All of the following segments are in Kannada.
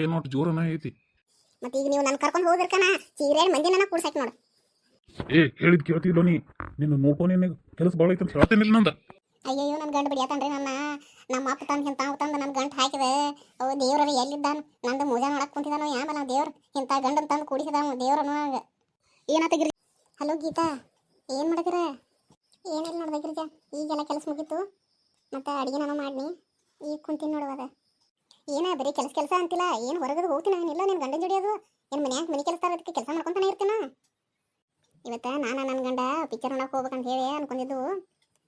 ಏನೋ ಜೋರನ ಐತಿ. ಮತ್ತೆ ಈಗ ನೀವು ನನ್ನ ಕರ್ಕೊಂಡು ಹೋದ್ರಕನ ಚೀರೇಳ್ ಮಂದಿನ ಕೂಡ್ಸಕ್ ನೋಡು. ಹೇಳಿದ್ ಕೇಳ್ತಿದ್ಲೋ ನೀ? ನಿನ್ನ ನೋಡ್ಕೊ, ನಿನ್ನ ಕೆಲಸ ಭಾಳ ಐತೆ ಅಂತ ಹೇಳ್ತೇನಿಲ್ಲ ನಂದ. ಅಯ್ಯಯ್ಯೋ ನನ್ನ ಗಂಡ ಬಿಡಿಯತಾನ್ರಿ ನಮ್ಮ ಅಪ್ಪ ತಂದು ಇಂಥ ತಂದು ನನ್ನ ಗಂಟ ಹಾಕಿದೆ. ಅವು ದೇವ್ರ ಎಲ್ಲಿದ್ದಾನ ನಂದು ಮೂಜಾ ಮಾಡಕ್ ಕುಂತಿದ್ದಾನೋ ಯಾಮಲ್ಲ ದೇವ್ರು ಇಂಥ ಗಂಡನ್ ತಂದು ಕೂಡಿಸಿದ ದೇವ್ರನು. ಏನಾತಗಿರಿ? ಹಲೋ ಗೀತಾ, ಏನು ಮಾಡಕ್ಕಿರ? ಏನಿಲ್ಲ ನೋಡ್ಬೇಕಿರ್ಜ, ಈಗೆಲ್ಲ ಕೆಲಸ ಮುಗೀತು. ಮತ್ತು ಅಡುಗೆ ನಾನು ಮಾಡಿನಿ, ಈಗ ಕುಂತೀನಿ ನೋಡುವಾಗ. ಏನ ಬರೀ ಕೆಲಸ ಅಂತಿಲ್ಲ, ಏನು ಹೊರಗಡೆ ಹೋಗ್ತೀನಿ ಏನಿಲ್ಲ ನಿನ್ನ ಗಂಡನ ಜೋಡಿ. ಅದು ಏನು ಮನ್ಯಾಗ ಮನೆ ಕೆಲಸ ಅದಕ್ಕೆ ಕೆಲಸ ಮಾಡ್ಕೊತಾನೆ ಇರ್ತೀನ. ಇವತ್ತು ನಾನು ನನ್ನ ಗಂಡ ಪಿಕ್ಚರ್ ನೋಡಕ್ಕೆ ಹೋಗ್ಬೇಕಂತ ಹೇಳಿ ಅನ್ಕೊಂಡಿದ್ದು.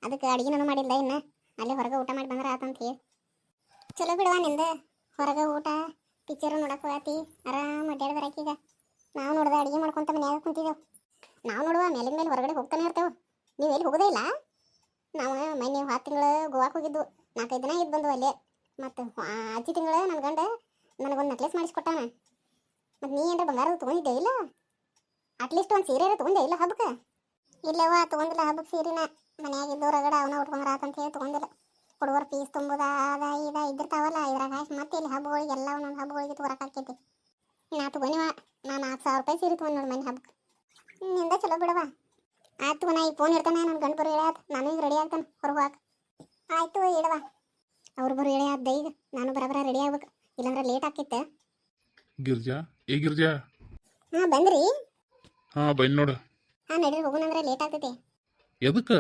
ಅದಕ್ಕೆ ಅಡುಗೆ ನಾನು ಮಾಡಿಲ್ಲ, ಇನ್ನು ಅಲ್ಲೇ ಹೊರಗೆ ಊಟ ಮಾಡಿ ಬಂದ್ರೆ ಆತಂತ ಹೇಳಿ. ಚಲೋ ಬಿಡುವ ನಿಂದ, ಹೊರಗೆ ಊಟ ಪಿಕ್ಚರ್ ನೋಡಕ್ಕೆ ಹೋಗತಿ ಆರಾಮ್ ಅಡ್ಡಾಡ್ಬರಾಕೀಗ. ನಾವು ನೋಡ್ದೆ ಅಡುಗೆ ಮಾಡ್ಕೊತ ಮನ್ಯಾಗ ಕುಂತಿದ್ದೆವು. ನಾವು ನೋಡುವ ಮೇಲಿನ ಮೇಲೆ ಹೊರಗಡೆ ಹೋಗ್ತಾನೆ ಇರ್ತೇವೆ. ನೀವು ಎಲ್ಲಿ ಹೋಗೋದೇ ಇಲ್ಲ. ನಾವು ಮೊನ್ನೆ 10 ತಿಂಗಳು ಗೋವಾಕ್ಕೆ ಹೋಗಿದ್ದು, 4-5 ದಿನ ಇದ್ದು ಬಂದು ಅಲ್ಲೇ. ಮತ್ತು ಅಜ್ಜಿ ತಿಂಗಳು ನನ್ನ ಗಂಡ ನನಗೊಂದು ನೆಕ್ಲೆಸ್ ಮಾಡಿಸ್ಕೊಟ್ಟಾನ. ಮತ್ತು ನೀ ಏನಾರ ಬಂಗಾರದ ತೊಗೊಂಡಿದ್ದೆ ಇಲ್ಲ? ಅಟ್ಲೀಸ್ಟ್ ಒಂದು ಸೀರೆ ತೊಗೊಂಡೆ ಇಲ್ಲ ಹಬ್ಬಕ್ಕೆ? ಇಲ್ಲವ ತೊಗೊಂಡಿಲ್ಲ ಹಬ್ಬಕ್ಕೆ ಸೀರೆನ. ಮನ್ಯಾಗಿದ್ದು ಹೊರಗಡೆ ಅವನ ಉಟ್ಕೊಂಡ್ರ ಆತಂತ ಹೇಳಿ ತೊಗೊಂಡಿಲ್ಲ. ಹುಡುಗರು ಫೀಸ್ ತುಂಬುದ ಅದ ಇದ ಇದ್ದಿರ್ತಾವಲ್ಲ, ಇದ್ರಾಗ ಮತ್ತೆ ಇಲ್ಲಿ ಹಬ್ಬಗಳಿಗೆ ಎಲ್ಲ ಒಂದೊಂದು ಹಬ್ಬಗಳಿಗೆ ತೊಗೊಳಕಾಕೈತಿ. ನಾ ತೊಗೊಂಡಿವ, ನಾನು 4,000 ರೂಪಾಯಿ ಸೀರೆ ತೊಗೊಂಡು ನೋಡಿ ಮನೆ ಹಬ್ಬಕ್ಕೆ. ನಿಂದ ಚಲೋ ಬಿಡವ. ಆಯ್ತು, ನಾ ಈಗ ಫೋನ್ ಇಡ್ತಾನೆ, ನನ್ನ ಗಂಡು ಬರೋ ಹೇಳ ನಾನು ಈಗ ರೆಡಿ ಆಗ್ತಾನೆ ಹೊರಗೆ ಹೋಗಕ್ಕೆ. ಆಯಿತು ಇಡವ. ಅವ್ರು ಬರೋ ಹೇಳಿ ಆದ ಈಗ ನಾನು ಬರಬರ ರೆಡಿ ಆಗ್ಬೇಕು, ಇಲ್ಲಾಂದ್ರೆ ಲೇಟ್ ಆಕಿತ್ತೆ. ಗಿರ್ಜಾ, ಗಿರ್ಜಾ. ಹಾಂ ಬಂದ್ರಿ? ಹಾಂ ಬಂದ್ ನೋಡು. ಹಾಂ ನಡೀರಿ, ಹೋಗೋಣಂದ್ರೆ ಲೇಟ್ ಆಗ್ತೈತಿ. ಎದಕ್ಕೆ?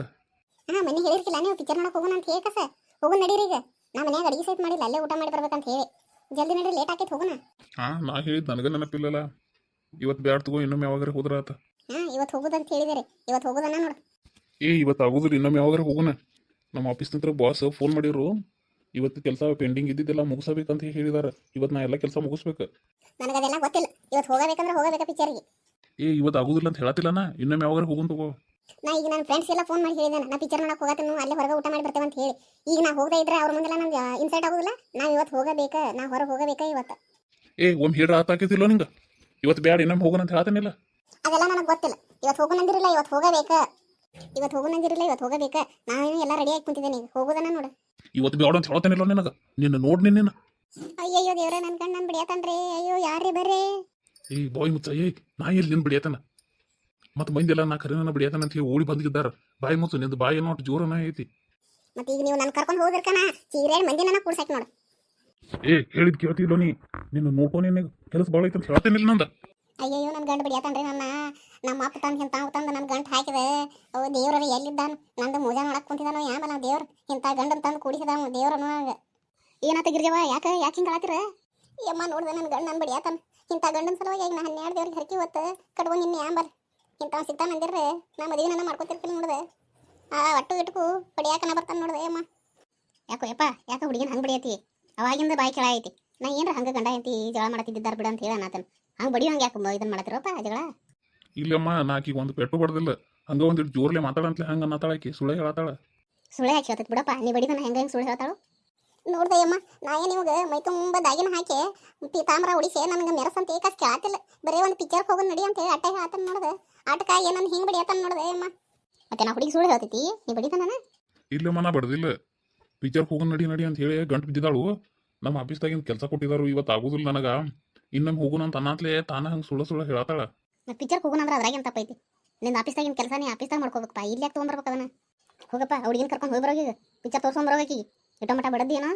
ಹಾಂ ಮನೆ ಹೇಳಿರ್ಕಿಲ್ಲ ನೀವು ಪಿಕ್ಚರ್ ನೋಡಕ್ಕೆ ಹೋಗೋಣ ಅಂತ ಹೇಳಿ ಕಸ. ಹೋಗೋಣ ನಡೀರಿ, ಈಗ ನಾ ಮನ್ಯಾಗ ಅಡಿಗೆ ಸಹಿತ ಮಾಡಿಲ್ಲ, ಅಲ್ಲೇ ಊಟ ಮಾಡಿ ಬರ್ಬೇಕಂತ ಹೇಳಿ. ಜಲ್ದಿ ನಡೀರಿ, ಲೇಟ್ ಆಕೈತಿ, ಹೋಗೋಣ. ಹಾಂ ನಾ ಹೇಳಿದ್ದು ನನಗೆ ನೆನಪಿಲ್ಲಲ್ಲ. ಇವತ್ತು ಬ್ಯಾಡ್ ತಗೋ, ಇನ್ನೊಮ್ಮೆ ಯಾವಾಗಾರ ಹೋದ್ರ ಆತ. ಹಾಂ ಇವತ್ತು ಹೋಗೋದಂತ ಹೇಳಿದಾರೆ, ಇವತ್ತು ಹೋಗೋದನ್ನ ನೋಡು. ಇವತ್ತು ಆಗೋದಿಲ್ಲ, ಇನ್ನೊಮ್ಮೆ ಯಾವಾಗಾರ ಹೋಗೋಣ. ನಮ್ಮ ಆಫೀಸ್ ನಂತರ ಬಾಸ್ ಫೋನ್ ಮಾಡಿರು, ಇವತ್ತು ಕೆಲಸ ಪೆಂಡಿಂಗ್ ಇದ್ದಿದ್ದೆಲ್ಲ ಮುಗಿಸಬೇಕಂತ ಹೇಳಿದಾರೆ. ಇವತ್ತು ನಾ ಎಲ್ಲ ಕೆಲಸ ಮುಗಿಸ್ಬೇಕು. ನನಗದೆಲ್ಲ ಗೊತ್ತಿಲ್ಲ, ಇವತ್ತು ಹೋಗಬೇಕಂದ್ರೆ ಹೋಗಬೇಕಾ ಪಿಕ್ಚರ್ಗೆ. ಇವತ್ತು ಆಗೋದಿಲ್ಲ ಅಂತ ಹೇಳತ್ತಿಲ್ಲನಾ, ಇನ್ನೊಮ್ಮೆ ಯಾವಾಗಾರ ಹೋಗೋಣ ತಗೋ. ನಾ ಈಗ ನನ್ನ ಫ್ರೆಂಡ್ಸ್ ಎಲ್ಲ ಫೋನ್ ಮಾಡಿ ಹೇಳಿದ್ದೇನೆ, ನಾ ಪಿಕ್ಚರ್ ನೋಡಕ್ಕೆ ಹೋಗತ್ತೇನು, ಅಲ್ಲೇ ಹೊರಗೆ ಊಟ ಮಾಡಿ ಬರ್ತೇವೆ ಅಂತ ಹೇಳಿ. ಈಗ ನಾ ಹೋಗದೇ ಇದ್ರೆ ಅವ್ರ ಮುಂದೆಲ್ಲ ನಮ್ಗೆ ಇನ್ಸಲ್ಟ್ ಆಗೋದಿಲ್ಲ. ನಾವು ಇವತ್ತು ಹೋಗಬೇಕಾ, ನಾ ಹೊರಗೆ ಹೋಗಬೇಕಾ ಇವತ್ತು. ಒಮ್ಮೆ ಹೇಳ್ರ ಆತಾಕೈತಿಲ್ಲ ನಿಂಗೆ? ಇವತ್ತು ಬ್ಯಾಡ, ಇನ್ನೊಮ್ಮೆ ಹೋಗೋಣ ಅಂತ ಹೇಳ್ತೇನಿಲ್ಲ. ಅದೆಲ್ಲ ನನಗೆ ಗೊತ್ತಿಲ್ಲ. ಇವತ್ತು ಹೋಗೋಣಂದಿರಲ್ಲ, ಇವತ್ತು ಹೋಗಬೇಕಾ. ಇವತ್ತು ಹೋಗೋಣಂದಿರಲ್ಲ, ಇವತ್ತು ಹೋಗಬೇಕಾ. ನಾನು ಎಲ್ಲ ರೆಡಿ ಆಗಿ ಕುಂತಿದ್ದೇನೆ, ಈಗ ಹೋಗೋದನ್ನ ನೋಡು. ಇವತ್ತು ಬ್ಯಾಡ ಅಂತ ಹೇಳ್ತೇನಿಲ್ಲ ನಿನಗೆ. ನಿನ್ನ ನೋಡಿ ನಿನ್ನ. ಅಯ್ಯಯ್ಯೋ ದೇವ್ರೆ, ನನ್ನ ಗಂಡ ನನ್ನ ಬಿಡಿಯತಾನ್ರಿ. ಅಯ್ಯೋ ಯಾರೇ ಬರ್ರಿ. ಬಾಯ್ ಮುಚ್ಚ. ನಾ ಎಲ್ಲಿ ನಿನ್ನ ಬಿಡಿಯತನ? ಮತ್ತೆ ಮಂದಿಲ್ಲ ನಾ ಕರೆ ನನ್ನ ಬಿಡಿಯತನ ಅಂತ ಹೇಳಿ ಓಡಿ ಬಂದಿದ್ದಾರೆ. ಬಾಯಿ ಮುಚ್ಚು, ನಿಂದು ಬಾಯಿ ಏನೋ ಜೋರನ ಐತಿ. ಮತ್ತೆ ಈಗ ನೀವು ನನ್ನ ಕರ್ಕೊಂಡು ಹೋದ್ರಕನ ಚೀರೇಳ್ ಮಂದಿನ ಕೂಡ್ಸಕ್ ನೋಡು. ಹೇಳಿದ್ ಕೇಳ್ತಿದ್ಲೋ ನೀ? ನಿನ್ನ ನೋಡ್ಕೊ, ನಿನ್ನ ಕೆಲಸ ಭಾಳ ಐತೆ ಅಂತ ಹೇಳ್ತೇನಿಲ್ಲ ನಂದ. ಅಯ್ಯಯ್ಯೋ ನನ್ನ ಗಂಡ ಬಿಡಿಯತಾನ್ರಿ ನಮ್ಮ ಅಪ್ಪ ತಂದು ಇಂಥ ತಂದು ನನ್ನ ಗಂಟ ಹಾಕಿದೆ. ಅವು ದೇವ್ರ ಎಲ್ಲಿದ್ದಾನ ನಂದು ಮೂಜಾ ಮಾಡಕ್ ಕುಂತಿದ್ದಾನೋ ಯಾಮಲ್ಲ ದೇವ್ರು ಇಂಥ ಗಂಡನ್ ತಂದು ಕೂಡಿಸಿದ ದೇವ್ರನು. ಏನಾತ ಗಿರ್ಜವ, ಯಾಕೆ ಹಿಂಗೆ ಆತಿರ? ಯಮ್ಮ ನೋಡ್ದೆ ನನ್ನ ಗಂಡ ನನ್ನ ಬಿಡಿಯತಾನ. ಇಂಥ ಗಂಡನ ಸಲುವಾಗಿ ಈಗ ನಾ 12 ದೇವ್ರಿಗೆ ಹರಕಿ ಹೊತ್ತು ಕಟ್ಕೊಂಡು ನಿನ್ನೆ ಆಂಬಲ್ ಇಂಥ ಸಿಗ್ತಾನೆ ಅಂದಿರ್ರೆ ನಾ ಮದುವೆನ ಮಾಡ್ಕೊತಿರ್ತೀನಿ ನೋಡಿದೆ. ಒಟ್ಟು ಇಟ್ಕು ಬಡಿಯಾಕನ ಬರ್ತಾನೆ ನೋಡಿದೆ ಅಮ್ಮ. ಯಾಕೆ ಹುಡುಗಿನ ಹಂಗೆ ಬಡಿಯತಿ? ಅವಾಗಿಂದ ಬಾಯಿ ಕೆಳ ಐತಿ. ನಾ ಏನ್ರ ಹಂಗೆ ಗಂಡ ಐತಿ ಜಗಳ ಮಾಡತ್ತಿದ್ದಾರೆ ಬಿಡ ಅಂತ ಹೇಳ ನಾತನ. ಹಂಗೆ ಬಡಿಯೋ ಹಂಗೆ ಯಾಕೆ ಇದನ್ನು ಮಾಡತ್ತಿರಪ್ಪ ಜಗಳ? ಇಲ್ಲಮ್ಮ, ನಾಕೀಗ ಒಂದು ಪೆಟ್ಟು ಬಡ್ದಿಲ್ಲ, ಹಂಗ ಒಂದಿಟ್ಟು ಜೋರ್ಲೆ ಮಾತಾಡಂತಲೇ ಹಂಗೆ ಅನ್ನತಾಳಕಿ. ಸುಳ್ಳೆ ಹೇಳತ್ತಾಳ. ಸುಳ್ಳೆ ಹಾಕಿ ಹೇಳ್ತೈತಿ ಬಿಡಪ್ಪ, ನೀ ಬಡಿದನ ಹೆಂಗೆ ಸುಳ್ಳು ಹೇಳ್ತಾಳು ನೋಡ್ದೆ ಅಮ್ಮ. ನಾ ನಿಮಗೆ ಮೈ ತುಂಬ ದಾಗಿನ ಹಾಕಿ ಪೀತಾಂಬರ ಉಡಿಸಿ ನನಗೆ ಮೆರಸಂತ ಏಕಾಸ್ ಕೇಳತ್ತಿಲ್ಲ. ಬರೀ ಒಂದು ಪಿಕ್ಚರ್ಗೆ ಹೋಗೋದು ನಡಿ ಅಂತ ಹೇಳಿ ಅಟ್ಟ ಹೇಳ್ತಾನೆ ನೋಡಿದೆ. ಆಟಕ ಏನನ್ನು ಹಿಂಗೆ ಬಡಿಯತ್ತಾನ ನೋಡಿದೆ ಅಮ್ಮ. ಮತ್ತೆ ನಾ ಹುಡುಗಿ ಸುಳ್ಳು ಹೇಳ್ತೈತಿ, ನೀ ಬಡಿತಾನ? ಇಲ್ಲಮ್ಮ, ನಾ ಬಡ್ದಿಲ್ಲ. ಪಿಕ್ಚರ್ಗೆ ಹೋಗೋಣ ನಡಿ ಅಂತ ಹೇಳಿ ಗಂಟು ಬಿದ್ದಿದ್ದಾಳು. ನಮ್ಮ ಆಫೀಸ್ದಾಗಿನ ಕೆಲಸ ಕೊಟ್ಟಿದ್ದಾರು, ಇವತ್ತು ಆಗೋದಿಲ್ಲ ನನಗೆ, ಇನ್ನೊಮ್ಮೆ ಹೋಗೋಣ ಅಂತ ಅನ್ನತ್ಲೇ ತಾನ ಹಂಗೆ ಸುಳ್ಳು ಹೇಳತ್ತಾಳ. ಮತ್ತೆ ಪಿಕ್ಚರ್ಗೆ ಹೋಗೋಣ ಅಂದ್ರೆ ಅದ್ರಾಗೇನು ತಪ್ಪೈತಿ? ನಿನ್ನ ಆಫೀಸ್ದಾಗಿನ ಕೆಲಸ ನೀ ಆಫೀಸ್ದಾಗ ಮಾಡ್ಕೋಬೇಕಪ್ಪ, ಇಲ್ಲಿ ಯಾಕೆ ತೊಗೊಂಬರ್ಬೇಕು ಅದನ್ನ? ಹೋಗಪ್ಪ, ಹುಡುಗಿನ ಕರ್ಕೊಂಡು ಹೋಗಿ ಬರೋಗಿ ಪಿಕ್ಚರ್ ತೋರ್ಸ್ಕೊಂಬರೋಗಿ. ಇಟಮಟ ಬಡದ್ದೇನೋ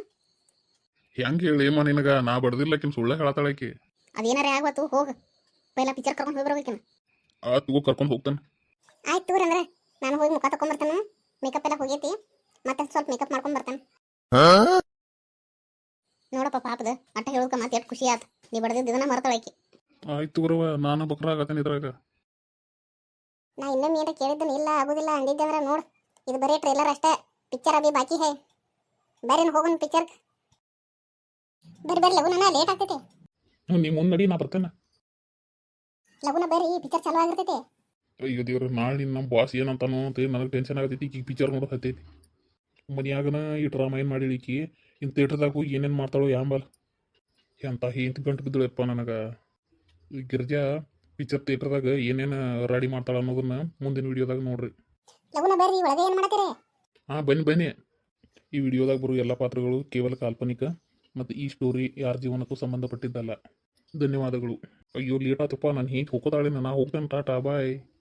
ಹೆಂಗೆ ಹೇಳಿಮ್ಮ ನಿನಗ? ನಾ ಬಡ್ದಿಲ್ಲಕಿನ್ ಸುಳ್ಳ ಹೇಳತ್ತಾಳಕಿ. ಅದೇನಾರೇ ಆಗ್ಬತ್ತು, ಹೋಗು ಪೈಲ ಪಿಕ್ಚರ್ ಕರ್ಕೊಂಡು ಹೋಗಿ ಬರೋಕಿನ. ತಗೋ, ಕರ್ಕೊಂಡು ಹೋಗ್ತಾನೆ. ಆಯ್ತು ತೂರಿ ಅಂದ್ರೆ ನಾನು ಹೋಗಿ ಮುಖ ತಗೊಂಬರ್ತಾನೆ. ಮೇಕಪ್ ಎಲ್ಲ ಹೋಗೈತಿ, ಮತ್ತೆ ಸ್ವಲ್ಪ ಮೇಕಪ್ ಮಾಡ್ಕೊಂಡು ಬರ್ತಾನೆ. ನೋಡಪ್ಪ ಪಾಪದ ಅಟ್ಟ ಹೇಳೋಕೆ ಮತ್ತೆ ಎಷ್ಟು ಖುಷಿ ಆಯ್ತು. ನೀ ಬಡ್ದಿದ್ದು ಇದನ್ನ ಮರ್ತಳಾಕಿ. ಆಯ್ತು ಗುರವ, ನಾನು ಬಕ್ರಾಗತ್ತೇನೆ ಇದ್ರಾಗ. ನಾ ಇನ್ನೊಮ್ಮೆ ಏನಾರ ಕೇಳಿದ್ದನು ಇಲ್ಲ ಆಗೋದಿಲ್ಲ ಅಂದಿದ್ದೆ ಅಂದ್ರೆ ನೋಡು, ಇದು ಬರೀ ಟ್ರೇಲರ್ ಅಷ್ಟೇ, ಪಿಕ್ಚರ್ ಅಭಿ ಬಾಕಿ ಹೇ. ಬೇರೆ ಹೋಗೋಣ ಪಿಕ್ಚರ್ಗೆ. ಬರ್ರಿ ಲಗುನ, ಲೇಟ್ ಆಗ್ತೈತೆ. ನೀ ಮುಂದೆ ನಡಿ, ನಾ ಬರ್ತೇನೆ. ಲಗುನ ಬರ್ರಿ, ಪಿಕ್ಚರ್ ಚಾಲು ಆಗಿರ್ತೈತೆ. ಅಯ್ಯೋ ದೇವ್ರ, ನಾಳೆ ನಮ್ಮ ಬಾಸ್ ಏನಂತಾನೋ ಅಂತ ನನಗೆ ಟೆನ್ಷನ್ ಆಗತೈತಿ. ಈಗ ಪಿಕ್ಚರ್ ನೋಡೋಕೆ ಹತ್ತೈತಿ. ಮನ್ಯಾಗನ ಈ ಡ್ರಾಮಾ ಏನು ಮಾಡಿಳಿಕಿ, ಇನ್ನು ಥಿಯೇಟರ್ದಾಗ ಹೋಗಿ ಏನೇನು ಮಾಡ್ತಾಳೋ ಯಾಂಬಲ್. ಎಂತ ಇಂತ ಗಂಟು ಬಿದ್ದಳಪ್ಪ ನನಗೆ. ಗಿರ್ಜಾ ಪಿಕ್ಚರ್ ಥಿಯೇಟರ್ದಾಗ ಏನೇನು ರೆಡಿ ಮಾಡ್ತಾಳ ಅನ್ನೋದನ್ನ ಮುಂದಿನ ವಿಡಿಯೋದಾಗ ನೋಡ್ರಿ. ಲಗುನ ಬರ್ರಿ, ಒಳಗೆ ಏನು ಮಾಡತ್ತೀರಿ? ಬನ್ನಿ. ಈ ವಿಡಿಯೋದಾಗ ಬರೋ ಎಲ್ಲ ಪಾತ್ರಗಳು ಕೇವಲ ಕಾಲ್ಪನಿಕ. ಮತ್ತು ಈ ಸ್ಟೋರಿ ಯಾರ ಜೀವನಕ್ಕೂ ಸಂಬಂಧಪಟ್ಟಿದ್ದಲ್ಲ. ಧನ್ಯವಾದಗಳು. ಅಯ್ಯೋ ಲೇಟ್ ಆತಪ್ಪ, ನಾನು ಹೇಗೆ ಹೋಗೋದಾಳೆ, ನಾ ಹೋಗ್ತೇನೆ, ಟಾಟಾ ಬಾಯ್.